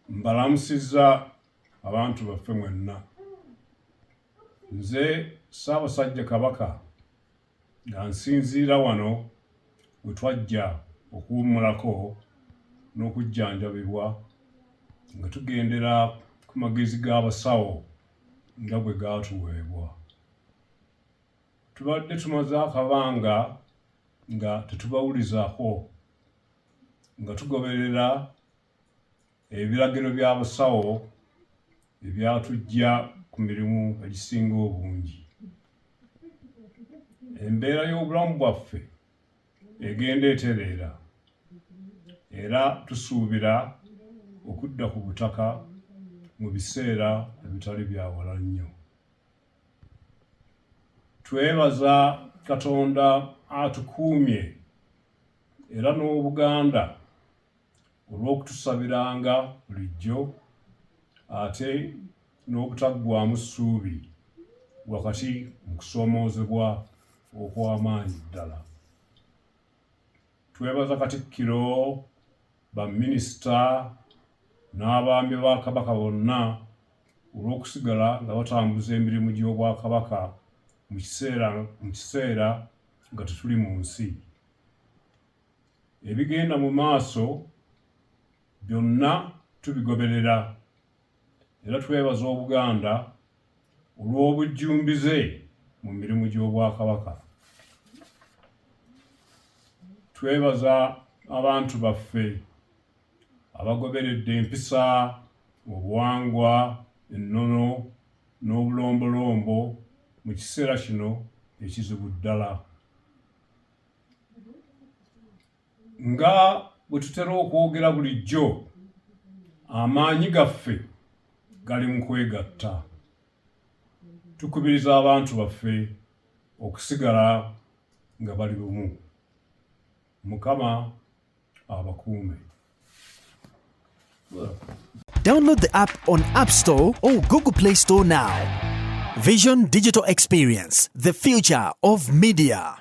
Mbalamusizza abantu baffe mwenna. Nze Ssaabasajja Kabaka nga nsinziira wano we twajja okuwummulako n'okujjanjabibwa nga tugendera ku magezi g'abasawo nga bwe gaatuweebwa. Tubadde tumaze akabanga nga tetubawulizaako, nga tugoberera ebiragiro by'abasawo ebyatuggya ku mirimu egisinga obungi. Embeera y'obulamu bwaffe egenda etereera era tusuubira okudda ku butaka mu biseera ebitali bya wala nnyo. Twebaza Katonda atukuumye era n'Obuganda olw'okutusabiranga bulijjo ate n'obutaggwaamu ssuubi wakati mu kusoomoozebwa okw'amaanyi ddala. Twebaza Katikkiro, baminisita n'abaami ba Kabaka bonna olw'okusigala nga batambuza emirimu gy'Obwakabaka mu kiseera nga tetuli mu nsi. Ebigenda mu maaso byonna tubigoberera era twebaza Obuganda olw'obujjumbize mu mirimu gy'Obwakabaka. Twebaza abantu baffe abagoberedde empisa, obuwangwa, ennono n'obulombolombo mu kiseera kino ekizibu ddala. Nga bwe tutera okwogera bulijjo, amaanyi gaffe gali mu kwegatta. Tukubiriza abantu baffe okusigala nga bali bumu. Mukama abakuume. Download the app on App Store or Google Play Store now. Vision Digital Experience, the future of media.